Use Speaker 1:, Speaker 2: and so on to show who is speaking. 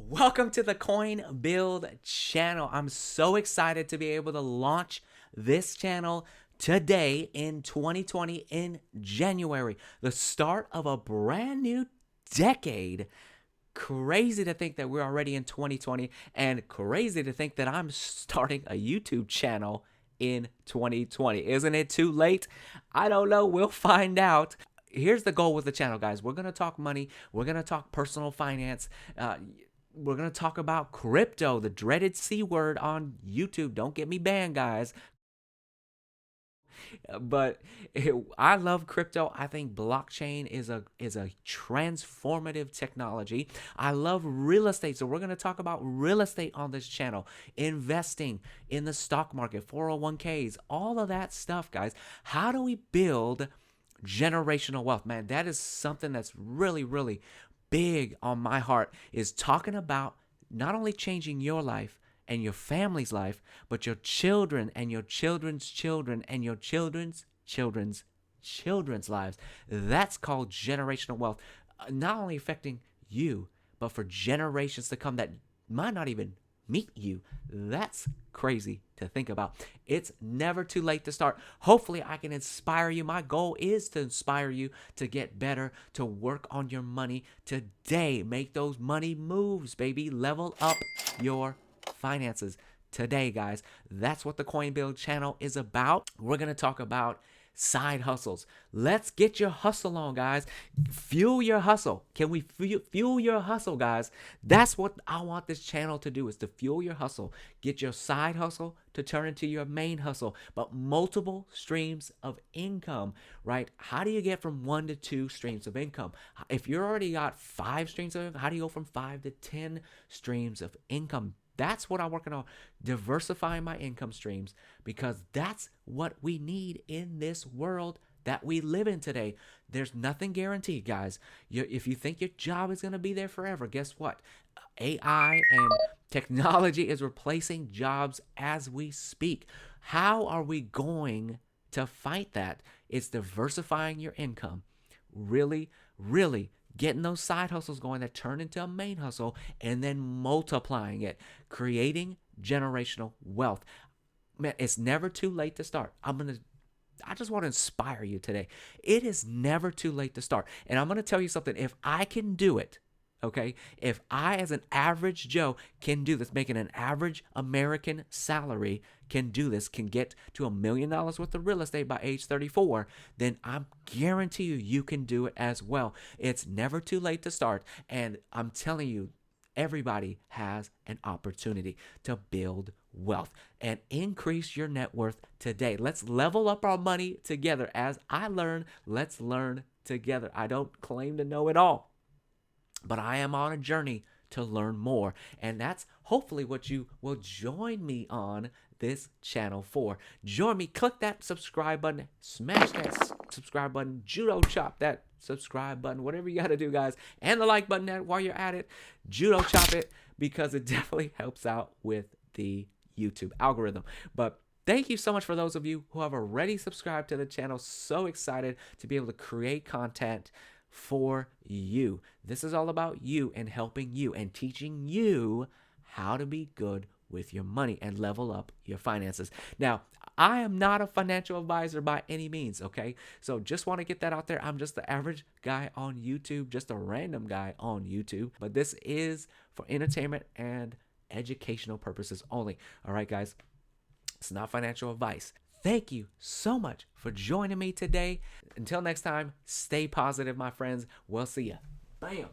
Speaker 1: Welcome to the Coin Build channel. I'm so excited to be able to launch this channel today in 2020 in January, the start of a brand new decade. Crazy to think that we're already in 2020 and crazy to think that I'm starting a YouTube channel in 2020. Isn't it too late? I don't know. We'll find out. Here's the goal with the channel, guys. We're going to talk money. We're going to talk personal finance. We're going to talk about crypto, the dreaded C word on YouTube. Don't get me banned, guys. But I love crypto. I think blockchain is a transformative technology. I love real estate. So we're going to talk about real estate on this channel, investing in the stock market, 401ks, all of that stuff, guys. How do we build generational wealth? Man, that is something that's really, really big on my heart, is talking about not only changing your life and your family's life, but your children and your children's children and your children's children's lives. That's called generational wealth. Not only affecting you, but for generations to come that might not even meet you. That's crazy to think about. It's never too late to start. Hopefully I can inspire you. My goal is to inspire you to get better, to work on your money today. Make those money moves, baby. Level up your finances today, guys. That's what the Coin Build channel is about. We're going to talk about side hustles. Let's get your hustle on, guys. Fuel your hustle. Can we fuel your hustle, guys? That's what I want this channel to do, is to fuel your hustle. Get your side hustle to turn into your main hustle, but multiple streams of income, right? How do you get from 1 to 2 streams of income? If you already got 5 streams of income, how do you go from 5 to 10 streams of income? That's what I'm working on, diversifying my income streams, because that's what we need in this world that we live in today. There's nothing guaranteed, guys. If you think your job is going to be there forever, guess what? AI and technology is replacing jobs as we speak. How are we going to fight that? It's diversifying your income. Really, really getting those side hustles going that turn into a main hustle, and then multiplying it, creating generational wealth. Man, it's never too late to start. I just want to inspire you today. It is never too late to start. And I'm going to tell you something. If I can do it, okay, if I, as an average Joe, can do this, making an average American salary, can do this, can get to $1 million worth of real estate by age 34, then I guarantee you can do it as well. It's never too late to start. And I'm telling you, everybody has an opportunity to build wealth and increase your net worth today. Let's level up our money together. As I learn, let's learn together. I don't claim to know it all, but I am on a journey to learn more. And that's hopefully what you will join me on this channel for. Join me, click that subscribe button, smash that subscribe button, judo chop that subscribe button, whatever you got to do, guys. And the like button while you're at it, judo chop it, because it definitely helps out with the YouTube algorithm. But thank you so much for those of you who have already subscribed to the channel. So excited to be able to create content for you. This is all about you and helping you and teaching you how to be good with your money and level up your finances. Now, I am not a financial advisor by any means, okay? So just want to get that out there. I'm just the average guy on YouTube, just a random guy on YouTube. But this is for entertainment and educational purposes only. All right, guys? It's not financial advice. Thank you so much for joining me today. Until next time, stay positive, my friends. We'll see ya. Bam.